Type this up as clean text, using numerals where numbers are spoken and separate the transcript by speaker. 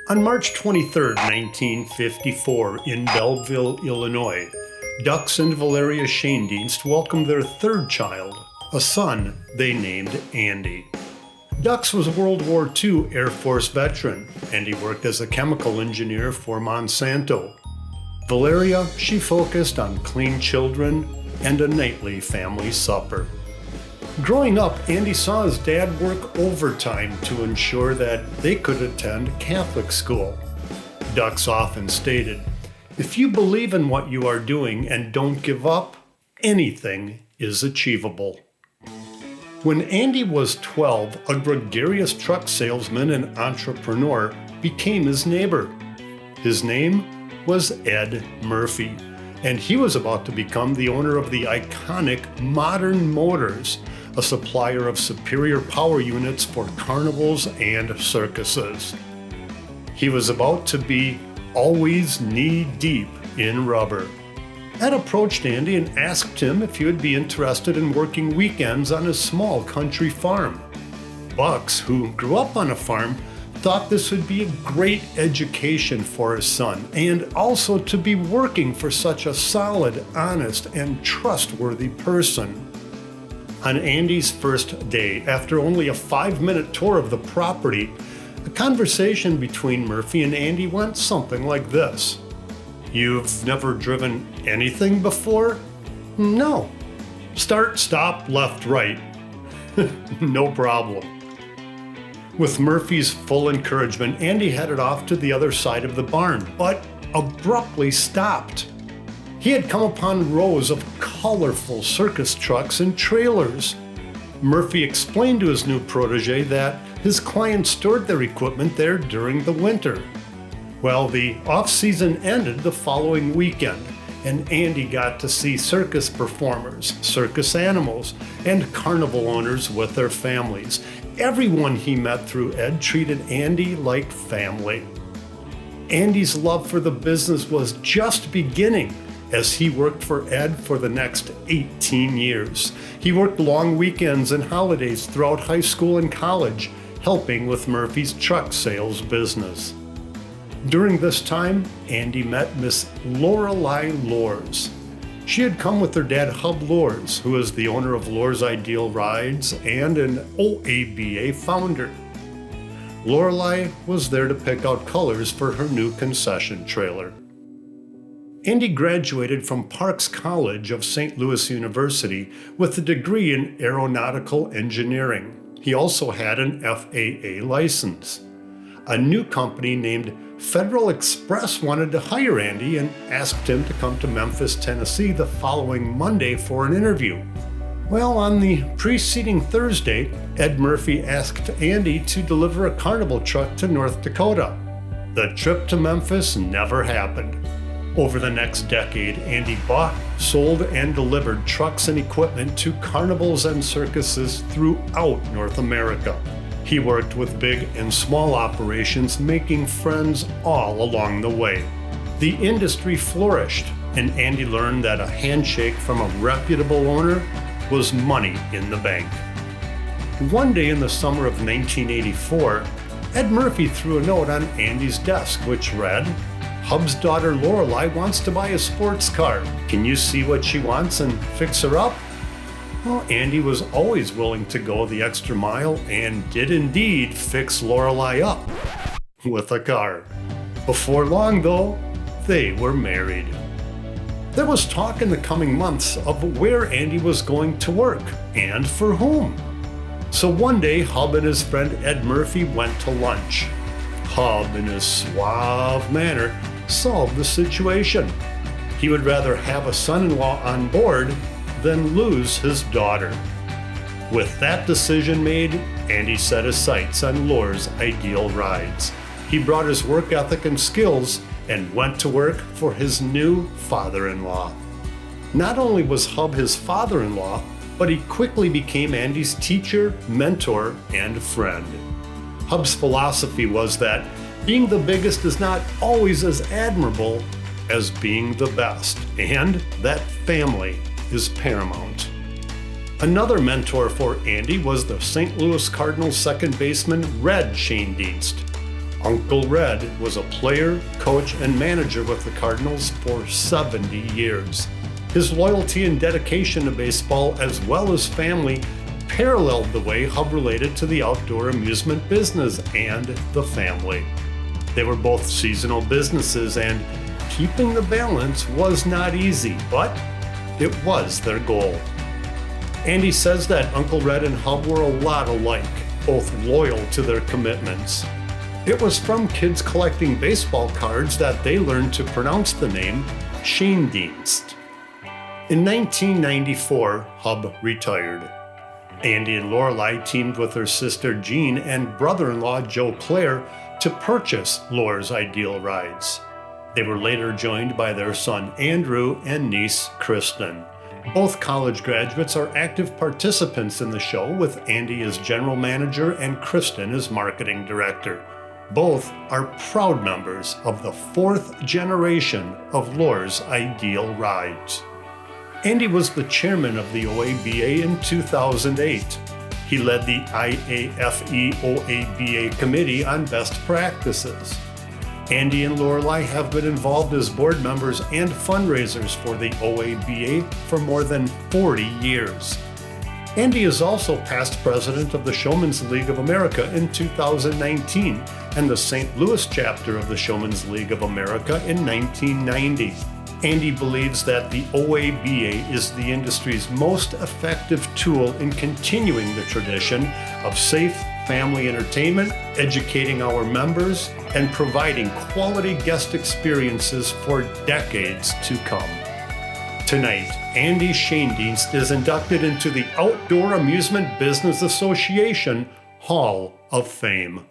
Speaker 1: On March 23, 1954, in Belleville, Illinois, Dux and Valeria Schoendienst welcomed their third child, a son they named Andy. Dux was a World War II Air Force veteran, and he worked as a chemical engineer for Monsanto. Valeria, she focused on clean children and a nightly family supper. Growing up, Andy saw his dad work overtime to ensure that they could attend Catholic school. Dux often stated, "If you believe in what you are doing and don't give up, anything is achievable." When Andy was 12, a gregarious truck salesman and entrepreneur became his neighbor. His name was Ed Murphy, and he was about to become the owner of the iconic Modern Motors, a supplier of superior power units for carnivals and circuses. He was about to be always knee-deep in rubber. Ed approached Andy and asked him if he would be interested in working weekends on a small country farm. Bucks, who grew up on a farm, thought this would be a great education for his son, and also to be working for such a solid, honest, and trustworthy person. On Andy's first day, after only a 5-minute tour of the property, a conversation between Murphy and Andy went something like this. "You've never driven anything before?" "No." "Start, stop, left, right." "No problem." With Murphy's full encouragement, Andy headed off to the other side of the barn, but abruptly stopped. He had come upon rows of colorful circus trucks and trailers. Murphy explained to his new protege that his clients stored their equipment there during the winter. Well, the off-season ended the following weekend, and Andy got to see circus performers, circus animals, and carnival owners with their families. Everyone he met through Ed treated Andy like family. Andy's love for the business was just beginning as he worked for Ed for the next 18 years. He worked long weekends and holidays throughout high school and college, helping with Murphy's truck sales business. During this time, Andy met Miss Lorelei Lors. She had come with her dad, Hub Lors, who is the owner of Lors Ideal Rides and an OABA founder. Lorelei was there to pick out colors for her new concession trailer. Andy graduated from Parks College of St. Louis University with a degree in aeronautical engineering. He also had an FAA license. A new company named Federal Express wanted to hire Andy and asked him to come to Memphis, Tennessee the following Monday for an interview. Well, on the preceding Thursday, Ed Murphy asked Andy to deliver a carnival truck to North Dakota. The trip to Memphis never happened. Over the next decade, Andy bought, sold, and delivered trucks and equipment to carnivals and circuses throughout North America. He worked with big and small operations, making friends all along the way. The industry flourished, and Andy learned that a handshake from a reputable owner was money in the bank. One day in the summer of 1984, Ed Murphy threw a note on Andy's desk which read, "Hub's daughter Lorelei wants to buy a sports car. Can you see what she wants and fix her up?" Well, Andy was always willing to go the extra mile and did indeed fix Lorelei up with a car. Before long, though, they were married. There was talk in the coming months of where Andy was going to work and for whom. So one day, Hub and his friend Ed Murphy went to lunch. Hub, in his suave manner, solved the situation. He would rather have a son-in-law on board than lose his daughter. With that decision made, Andy set his sights on Lors Ideal Rides. He brought his work ethic and skills and went to work for his new father-in-law. Not only was Hub his father-in-law, but he quickly became Andy's teacher, mentor, and friend. Hub's philosophy was that being the biggest is not always as admirable as being the best, and that family is paramount. Another mentor for Andy was the St. Louis Cardinals second baseman Red Schoendienst. Uncle Red was a player, coach, and manager with the Cardinals for 70 years. His loyalty and dedication to baseball, as well as family, paralleled the way Hub related to the outdoor amusement business and the family. They were both seasonal businesses, and keeping the balance was not easy, but it was their goal. Andy says that Uncle Red and Hub were a lot alike, both loyal to their commitments. It was from kids collecting baseball cards that they learned to pronounce the name Schoendienst. In 1994, Hub retired. Andy and Lorelei teamed with their sister Jean and brother-in-law Joe Clare to purchase Lore's Ideal Rides. They were later joined by their son Andrew and niece Kristen. Both college graduates are active participants in the show, with Andy as general manager and Kristen as marketing director. Both are proud members of the fourth generation of Lore's Ideal Rides. Andy was the chairman of the OABA in 2008. He led the IAFE OABA Committee on Best Practices. Andy and Lorelei have been involved as board members and fundraisers for the OABA for more than 40 years. Andy is also past president of the Showmen's League of America in 2019 and the St. Louis chapter of the Showmen's League of America in 1990. Andy believes that the OABA is the industry's most effective tool in continuing the tradition of safe family entertainment, educating our members, and providing quality guest experiences for decades to come. Tonight, Andy Schoendienst is inducted into the Outdoor Amusement Business Association Hall of Fame.